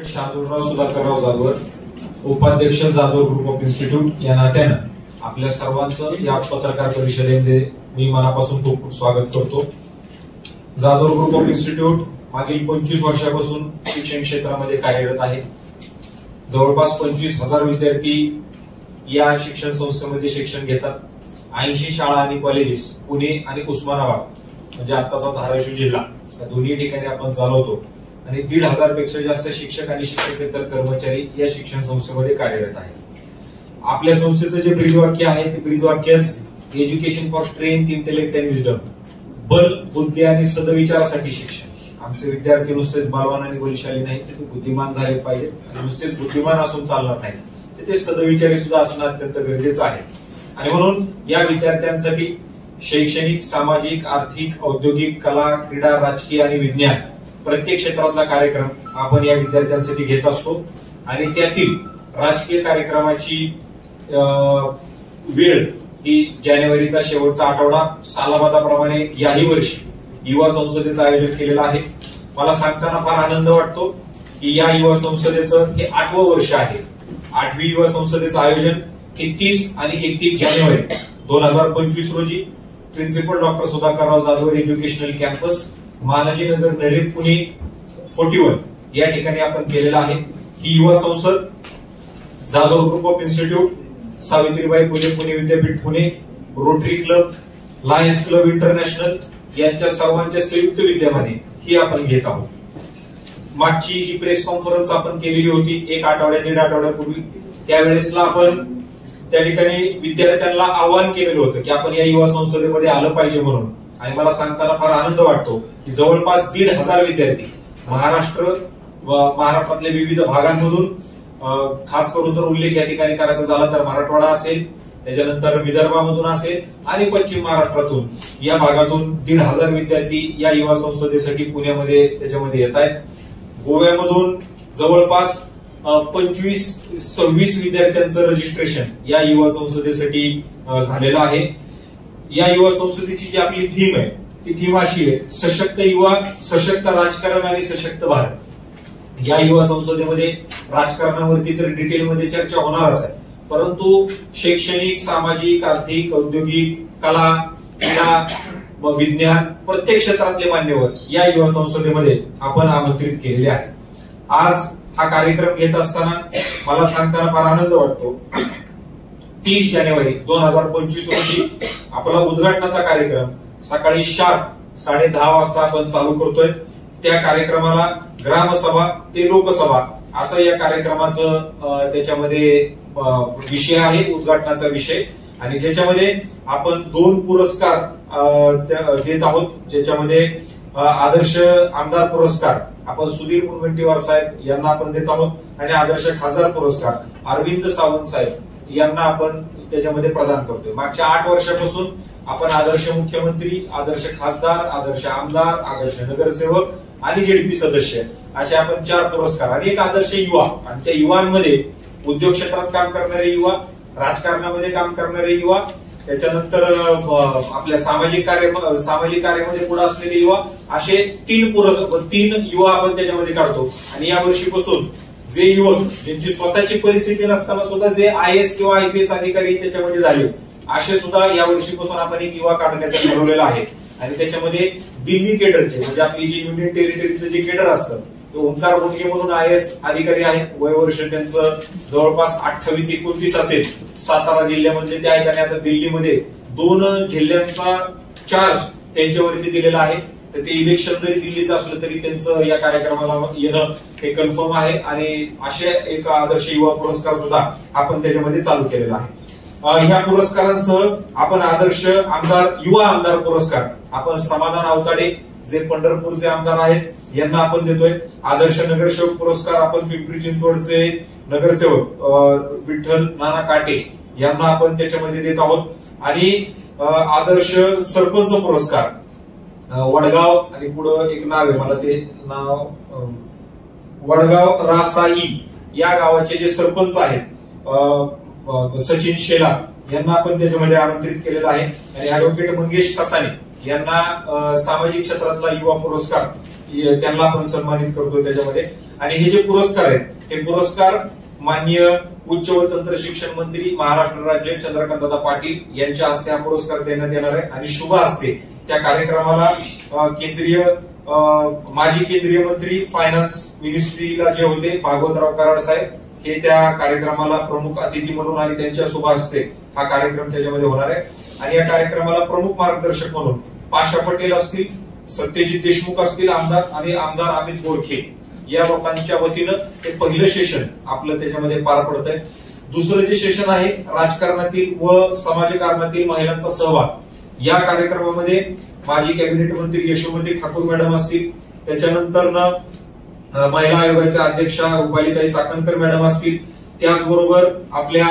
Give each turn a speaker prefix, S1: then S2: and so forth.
S1: शार्दूलराव सुधाकरराव जाधवर, उपाध्यक्ष Jadhav group of institute या नात्यानं आपल्या सर्वांचं या पत्रकार परिषदेमध्ये मी मनापासून खूप खूप स्वागत करतो. जाधव ग्रुप ऑफ इन्स्टिट्यूट मागील 25 वर्षापासून शिक्षण क्षेत्रामध्ये कार्यरत आहे. जवळपास 25,000 विद्यार्थी या शिक्षण संस्थेमध्ये शिक्षण घेतात. 80 शाळा आणि कॉलेजेस पुणे आणि उस्मानाबाद म्हणजे आताचा धाराशिव जिल्हा या दोन्ही ठिकाणी आपण चालवतो आणि 1,500 पेक्षा जास्त शिक्षक आणि शिक्षकेतर कर्मचारी या शिक्षण संस्थेमध्ये कार्यरत आहेत. आपल्या संस्थेचं जे ब्रीदवाक्य आहे ते ब्रीदवाक्यच education for strength, intellect and wisdom, बल, बुद्धी आणि सदविचारासाठी शिक्षण. आमचे विद्यार्थी नुसतेच बलवान आणि बलशाली नाही, ते बुद्धिमान झाले पाहिजेत आणि नुसतेच बुद्धिमान असून चालणार नाही, तर ते सदविचारी सुद्धा असणं अत्यंत गरजेचं आहे. आणि म्हणून या विद्यार्थ्यांसाठी शैक्षणिक, सामाजिक, आर्थिक, औद्योगिक, कला, क्रीडा, राजकीय आणि विज्ञान प्रत्येक क्षेत्रातला कार्यक्रम आपण या विद्यार्थ्यांसाठी घेत असतो. आणि त्यातील राजकीय कार्यक्रमाची वेळ ही जानेवारीचा शेवटचा आठवडा. सालाबादाप्रमाणे याही वर्षी युवा संसदेचं आयोजन केलेलं आहे. मला सांगताना फार आनंद वाटतो की या युवा संसदेचं हे 8वं वर्ष आहे. 8वी युवा संसदेचं आयोजन हे 30 आणि 31 जानेवारी 2025 रोजी principal doctor Sudhakarrao Jadhavar educational campus, महानजीनगर, नरेट, पुणे 41 या ठिकाणी आपण केलेलं आहे. ही युवा संसद Jadhav group of institute, Savitribai Phule Pune विद्यापीठ Pune, rotary club, lions club international यांच्या सर्वांच्या संयुक्त विद्यमाने ही आपण घेत आहोत. मागची जी प्रेस कॉन्फरन्स आपण केलेली होती 1 आठवड्या 1.5 आठवड्यापूर्वी, त्यावेळेसला आपण त्या ठिकाणी विद्यार्थ्यांना आवाहन केलेलं होतं की आपण या युवा संसदेमध्ये आलं पाहिजे म्हणून. आणि मला सांगताना फार आनंद वाटतो की जवळपास 1,500 विद्यार्थी महाराष्ट्र व महाराष्ट्रातल्या विविध भागांमधून, खास करून जर उल्लेख या ठिकाणी करायचा झाला तर मराठवाडा असेल, त्याच्यानंतर विदर्भामधून असेल आणि पश्चिम महाराष्ट्रातून या भागातून 1,500 विद्यार्थी या युवा संसदेसाठी पुण्यामध्ये त्याच्यामध्ये येत आहेत. गोव्यामधून जवळपास 25-26 विद्यार्थ्यांचं रजिस्ट्रेशन या युवा संसदेसाठी झालेलं आहे. या युवा संसदेची जी आपली थीम आहे ती थीम अशी आहे, सशक्त युवा, सशक्त राजकारण आणि सशक्त भारत. या युवा संसदेमध्ये राजकारणावरती तर डिटेलमध्ये चर्चा होणारच आहे, परंतु शैक्षणिक, सामाजिक, आर्थिक, औद्योगिक, कला, क्रीडा व विज्ञान प्रत्येक क्षेत्रातले मान्यवर या युवा संसदेमध्ये आपण आमंत्रित केलेले आहेत. आज हा कार्यक्रम घेत असताना मला सांगताना फार आनंद वाटतो. 30 जानेवारी 2025 रोजी आपला उद्घाटनाचा कार्यक्रम सकाळी शार्प 10:30 वाजता आपण चालू करतोय. त्या कार्यक्रमाला ग्रामसभा ते लोकसभा असं या कार्यक्रमाचं त्याच्यामध्ये विषय आहे, उद्घाटनाचा विषय. आणि ज्याच्यामध्ये आपण 2 पुरस्कार देत आहोत. ज्याच्यामध्ये आदर्श आमदार पुरस्कार आपण सुधीर मुनगंटीवार साहेब यांना आपण देत आहोत आणि आदर्श खासदार पुरस्कार अरविंद सावंत साहेब यांना आपण त्याच्यामध्ये प्रदान करतोय. मागच्या 8 वर्षापासून आपण आदर्श मुख्यमंत्री, आदर्श खासदार, आदर्श आमदार, आदर्श नगरसेवक आणि जेडपी सदस्य असे आपण 4 पुरस्कार आणि एक आदर्श युवा. आणि त्या युवांमध्ये उद्योग क्षेत्रात काम करणारे युवा, राजकारणामध्ये काम करणारे युवा, त्याच्यानंतर आपल्या सामाजिक कार्यामध्ये पुढे असलेले युवा, असे 3 युवा आपण त्याच्यामध्ये काढतो. आणि या वर्षीपासून जे युवक ज्यांची स्वतःची परिस्थिती नसताना सुद्धा जे IAS किंवा IPS अधिकारी त्याच्यामध्ये झाले असे सुद्धा या वर्षीपासून आपण एक युवा काढण्याचं ठरवलेलं आहे. आणि त्याच्यामध्ये दिल्ली केडरचे म्हणजे आपली जी युनियन टेरिटरीचं जे केडर असतं ते ओंकार बोडगे म्हणून IAS अधिकारी आहेत. वयवर्ष त्यांचं जवळपास 28-29 असेल. सातारा जिल्ह्यामध्ये ते आहेत आणि आता दिल्लीमध्ये 2 जिल्ह्यांचा चार्ज त्यांच्यावरती दिलेला आहे. तर ते इलेक्शन जरी दिल्लीचं असलं तरी त्यांचं या कार्यक्रमाला येणं हे कन्फर्म आहे. आणि असे एक आदर्श युवा पुरस्कार सुद्धा आपण त्याच्यामध्ये चालू केलेला आहे. ह्या पुरस्कारांसह आपण आदर्श आमदार, युवा आमदार पुरस्कार आपण समाधान आवताडे जे पंढरपूरचे आमदार आहेत यांना आपण देतोय. आदर्श नगरसेवक पुरस्कार आपण पिंपरी चिंचवडचे नगरसेवक विठ्ठल नाना काटे यांना आपण त्याच्यामध्ये देत आहोत. आणि आदर्श सरपंच पुरस्कार वडगाव आणि पुढं एक नाव आहे, मला ते नाव वडगाव रासाई या गावाचे जे सरपंच आहेत सचिन शेलार यांना आपण त्याच्यामध्ये आमंत्रित केलेलं आहे. आणि ऍडव्होकेट मंगेश ससाने यांना सामाजिक क्षेत्रातला युवा पुरस्कार त्यांना आपण सन्मानित करतो त्याच्यामध्ये. आणि हे जे पुरस्कार आहेत हे पुरस्कार माननीय उच्च व तंत्र शिक्षण मंत्री महाराष्ट्र राज्य चंद्रकांतदादा पाटील यांच्या हस्ते हा पुरस्कार देण्यात येणार आहे आणि शुभ हस्ते त्या कार्यक्रमाला माजी केंद्रीय मंत्री फायनान्स मिनिस्ट्रीला जे होते भागवतराव कराड साहेब हे त्या कार्यक्रमाला प्रमुख अतिथी म्हणून आणि त्यांच्या शुभ हस्ते हा कार्यक्रम त्याच्यामध्ये होणार आहे आणि या कार्यक्रमाला प्रमुख मार्गदर्शक म्हणून पाशा पटेल असतील, सत्यजित देशमुख असतील आमदार आणि आमदार अमित बोरखे या लोकांच्या वतीनं हे पहिलं सेशन आपलं त्याच्यामध्ये पार पडत आहे. दुसरं जे सेशन आहे राजकारणातील व समाजकारणातील महिलांचा सहभाग या कार्यक्रमामध्ये माजी कॅबिनेट मंत्री यशोमती ठाकूर मॅडम असतील, त्याच्यानंतर महिला आयोगाच्या अध्यक्षा रुपालीताई चाकणकर मॅडम असतील, त्याचबरोबर आपल्या